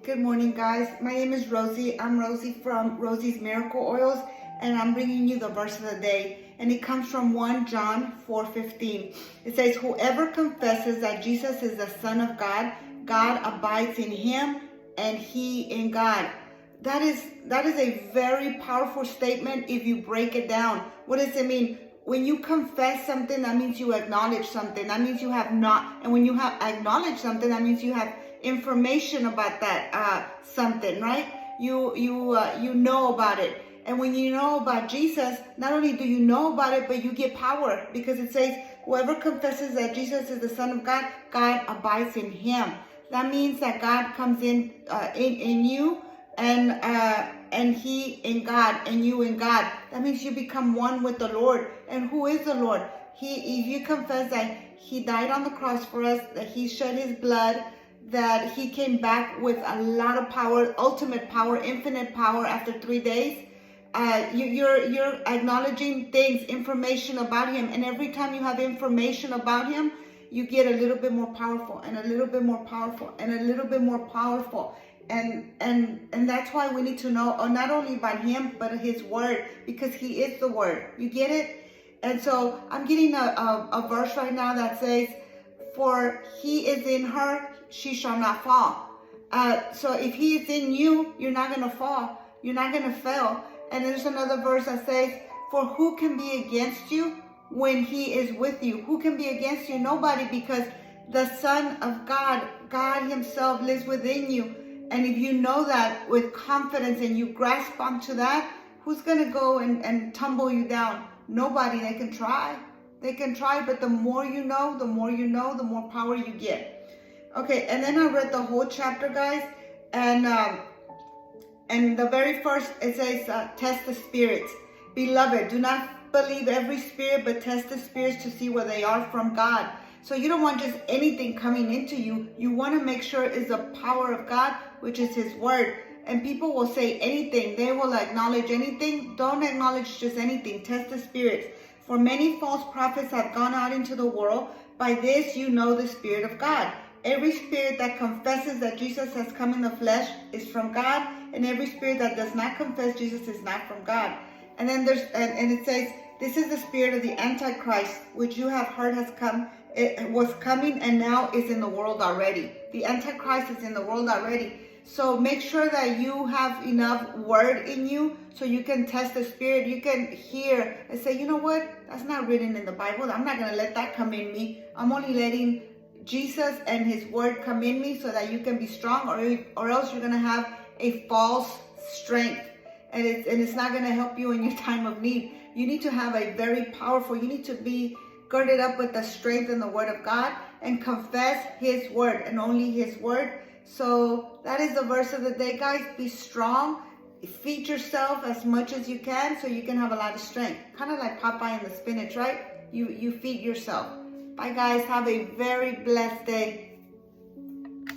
Good morning, guys. My name is Rosie. I'm Rosie from Rosie's Miracle Oils, and I'm bringing you the verse of the day. And it comes from 1 John 4:15. It says, whoever confesses that Jesus is the Son of God, God abides in him and he in God. That is a very powerful statement if you break it down. What does it mean? When you confess something, that means you acknowledge something. That means you have not. And when you have acknowledged something, that means you have information about that something, right? You know about it. And when you know about Jesus, not only do you know about it, but you get power, because it says, whoever confesses that Jesus is the Son of God, God abides in him. That means that God comes in you, and he in God and you in God. That means you become one with the Lord. And who is the Lord? If you confess that he died on the cross for us, that he shed his blood, that he came back with a lot of power, ultimate power, infinite power after 3 days, you're acknowledging things, information about him. And every time you have information about him, you get a little bit more powerful and a little bit more powerful and a little bit more powerful. And that's why we need to know not only about him, but his word, because he is the word. You get it? And so I'm getting a verse right now that says, for he is in her, she shall not fall. So if he is in you, you're not going to fall. You're not going to fail. And there's another verse that says, for who can be against you when he is with you? Who can be against you? Nobody, because the Son of God, God himself, lives within you. And if you know that with confidence and you grasp onto that, who's going to go and tumble you down? Nobody. They can try. They can try, but the more you know, the more power you get. Okay, and then I read the whole chapter, guys, and the very first, it says, test the spirits. Beloved, do not believe every spirit, but test the spirits to see whether they are from God. So you don't want just anything coming into you. You want to make sure it's the power of God, which is his word. And people will say anything. They will acknowledge anything. Don't acknowledge just anything. Test the spirits. For many false prophets have gone out into the world. By this you know the Spirit of God. Every spirit that confesses that Jesus has come in the flesh is from God, and every spirit that does not confess Jesus is not from God. And then it says, this is the spirit of the Antichrist, which you have heard has come. It was coming and now is in the world already. The Antichrist is in the world already. So make sure that you have enough word in you so you can test the spirit. You can hear and say, you know what? That's not written in the Bible. I'm not going to let that come in me. I'm only letting Jesus and his word come in me so that you can be strong, or else you're going to have a false strength. And it's not going to help you in your time of need. You need to have a very powerful, you need to be girded up with the strength and the word of God and confess his word and only his word. So that is the verse of the day, guys. Be strong. Feed yourself as much as you can so you can have a lot of strength. Kind of like Popeye and the spinach, right? You feed yourself. Bye, guys. Have a very blessed day.